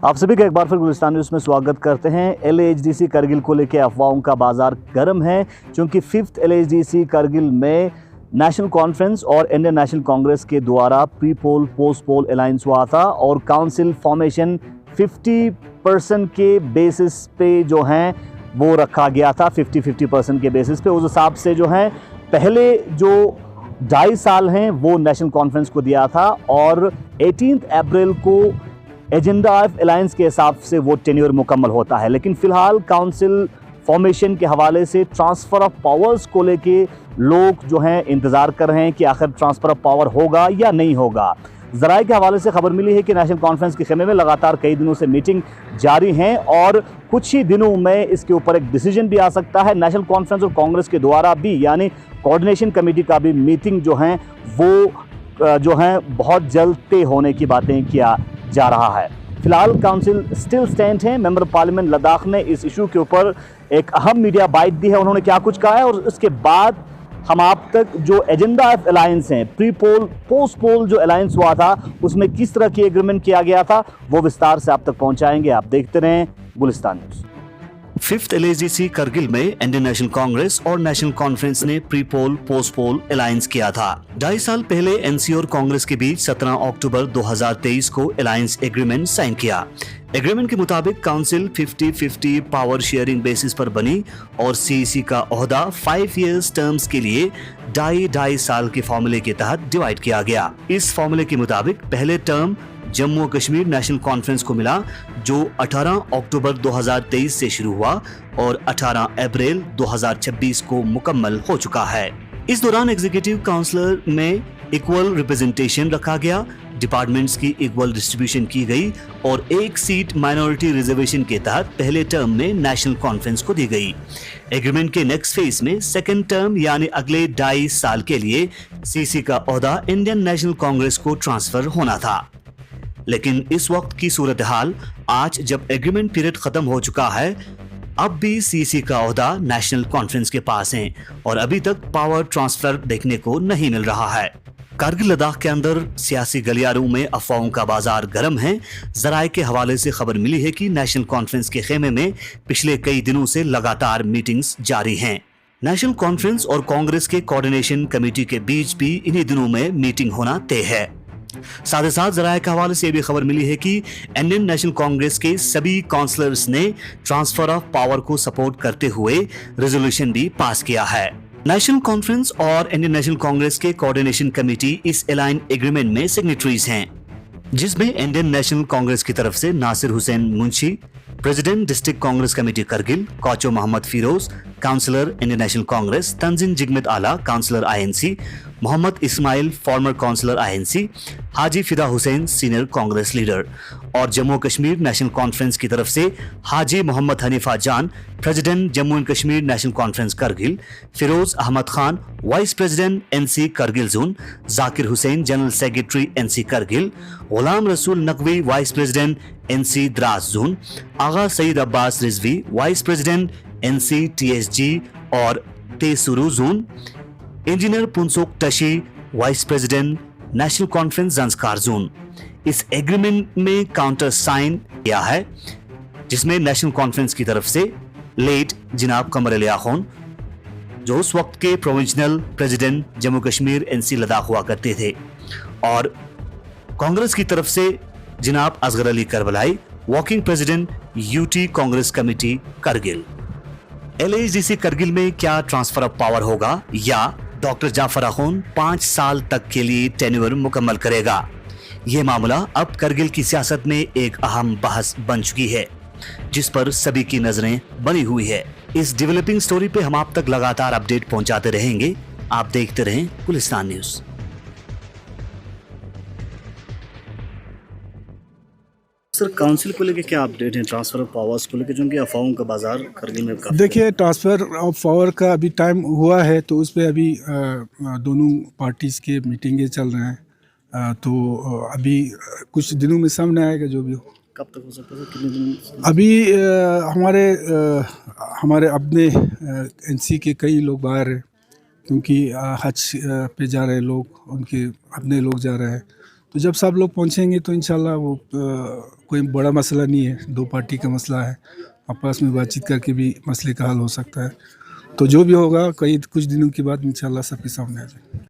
आप सभी का एक बार फिर गुलिस्तान न्यूज़ में स्वागत करते हैं। LAHDC करगिल को लेकर अफवाहों का बाजार गर्म है, क्योंकि 5th LAHDC करगिल में नेशनल कॉन्फ्रेंस और इंडियन नेशनल कांग्रेस के द्वारा pre poll post poll alliance हुआ था और काउंसिल फॉर्मेशन 50% के बेसिस पे जो हैं वो रखा गया था। 50-50% के बेसिस पे उस हिसाब से जो है पहले जो 2.5 साल हैं वो नेशनल कॉन्फ्रेंस को दिया था और 18 अप्रैल को एजेंडा ऑफ अलायंस के हिसाब से वो टेन्योर मुकम्मल होता है। लेकिन फिलहाल काउंसिल फॉर्मेशन के हवाले से ट्रांसफ़र ऑफ पावर्स को लेके लोग जो हैं इंतज़ार कर रहे हैं कि आखिर ट्रांसफ़र ऑफ पावर होगा या नहीं होगा। ज़राए के हवाले से खबर मिली है कि नेशनल कॉन्फ्रेंस के खेमे में लगातार कई दिनों से मीटिंग जारी हैं और कुछ ही दिनों में इसके ऊपर एक डिसीजन भी आ सकता है। नेशनल कॉन्फ्रेंस और कांग्रेस के द्वारा भी यानी कोऑर्डिनेशन कमेटी का भी मीटिंग जो है वो जो है बहुत जल्द तय होने की बातें किया जा रहा है। फिलहाल काउंसिल स्टिल स्टैंड है। मेंबर पार्लियामेंट लद्दाख ने इस इशू के ऊपर एक अहम मीडिया बाइट दी है। उन्होंने क्या कुछ कहा है और उसके बाद हम आप तक जो एजेंडा ऑफ अलायंस हैं, प्री पोल पोस्ट पोल जो अलायंस हुआ था उसमें किस तरह की एग्रीमेंट किया गया था वो विस्तार से आप तक पहुंचाएंगे। आप देखते रहें Gulistan news. 5th LAHDC Kargil में इंडियन नेशनल कांग्रेस और नेशनल कॉन्फ्रेंस ने pre poll post poll alliance किया था। 2.5 साल पहले NC और कांग्रेस के बीच 17 अक्टूबर 2023 को अलायंस एग्रीमेंट साइन किया। एग्रीमेंट के मुताबिक काउंसिल 50-50 पावर शेयरिंग बेसिस पर बनी और CEC का ओहदा 5 इयर्स टर्म्स के लिए 2.5 साल के फॉर्मूले के तहत डिवाइड किया गया। इस फॉर्मूले के मुताबिक पहले टर्म जम्मू कश्मीर नेशनल कॉन्फ्रेंस को मिला, जो 18 अक्टूबर 2023 से शुरू हुआ और 18 अप्रैल 2026 को मुकम्मल हो चुका है। इस दौरान एग्जीक्यूटिव काउंसिलर में इक्वल रिप्रेजेंटेशन रखा गया, डिपार्टमेंट्स की इक्वल डिस्ट्रीब्यूशन की गई और एक सीट माइनॉरिटी रिजर्वेशन के तहत पहले टर्म में नेशनल कॉन्फ्रेंस को दी गई। एग्रीमेंट के नेक्स्ट फेज में सेकेंड टर्म यानी अगले 2.5 साल के लिए CC का ओहदा इंडियन नेशनल कांग्रेस को ट्रांसफर होना था। लेकिन इस वक्त की सूरत हाल, आज जब एग्रीमेंट पीरियड खत्म हो चुका है, अब भी CC का ओहदा नेशनल कॉन्फ्रेंस के पास है और अभी तक पावर ट्रांसफर देखने को नहीं मिल रहा है। कारगिल लद्दाख के अंदर सियासी गलियारों में अफवाहों का बाजार गर्म है। जराए के हवाले से खबर मिली है कि नेशनल कॉन्फ्रेंस के खेमे में पिछले कई दिनों से लगातार मीटिंग्स जारी हैं। नेशनल कॉन्फ्रेंस और कांग्रेस के कोऑर्डिनेशन कमेटी के बीच भी इन्हीं दिनों में मीटिंग होना तय है। साथ ही साथ जराए के हवाले से भी खबर मिली है कि इंडियन नेशनल कांग्रेस के सभी काउंसलर्स ने ट्रांसफर ऑफ पावर को सपोर्ट करते हुए रेजोल्यूशन भी पास किया है। नेशनल कॉन्फ्रेंस और इंडियन नेशनल कांग्रेस के कोऑर्डिनेशन कमेटी इस अलाइन एग्रीमेंट में सिग्नेटरीज हैं, जिसमें इंडियन नेशनल कांग्रेस की तरफ से Nasir Hussain Munshi, president district Congress committee Kargil, Kacho Mohammad Feroz, councillor Indian national Congress, Tanzin Jigmet Ala, councillor INC, Mohammad Ismail, former councillor INC, Haji Fida Hussain, senior Congress leader, और जम्मू कश्मीर नेशनल कॉन्फ्रेंस की तरफ से Haji Mohammad Hanifa Jan, president Jammu and Kashmir National Conference Kargil, Feroz Ahmad Khan, vice president NC Kargil zone, Zakir Hussain, general secretary NC Kargil, Ghulam Rasool Naqvi, vice president NC Drass zone, Agha Syed Abbas Rizvi, vice president NC TSG और Tesuru zone, engineer Punsuk Tashi, vice president National Conference Zanskar zone. इस agreement में countersign किया है, जिसमें नेशनल कॉन्फ्रेंस की तरफ से लेट जनाब कमर अली आखून, जो उस वक्त के provincial president Jammu Kashmir NC Ladakh हुआ करते थे, और कांग्रेस की तरफ से जनाब Asgar Ali Karbalai, working president UT Congress committee Kargil. LAHDC Kargil में क्या ट्रांसफर ऑफ पावर होगा या डॉक्टर जाफर आखून 5 साल तक के लिए टेन्योर मुकम्मल करेगा? ये मामला अब करगिल की सियासत में एक अहम बहस बन चुकी है, जिस पर सभी की नजरें बनी हुई है। इस डेवलपिंग स्टोरी पे हम आप तक लगातार अपडेट पहुंचाते रहेंगे। आप देखते रहें गुलिस्तान न्यूज़। सर, काउंसिल को लेकर क्या अपडेट है, ट्रांसफर ऑफ पावर्स को लेकर, जो अफवाहों का बाजार करगिल में? देखिए, ट्रांसफ़र ऑफ पावर का अभी टाइम हुआ है, तो उस पर अभी दोनों पार्टीज़ के मीटिंगें चल रहे हैं, तो अभी कुछ दिनों में सामने आएगा जो भी हो। कब तक हो सकता है, कितने दिन? अभी हमारे अपने NC के कई लोग बाहर हैं, क्योंकि हज पे जा रहे लोग, उनके अपने लोग जा रहे हैं, तो जब सब लोग पहुंचेंगे तो इंशाल्लाह वो कोई बड़ा मसला नहीं है, दो पार्टी का मसला है, आपस में बातचीत करके भी मसले का हल हो सकता है। तो जो भी होगा कई कुछ दिनों के बाद इंशाल्लाह सबके सामने आ जाए।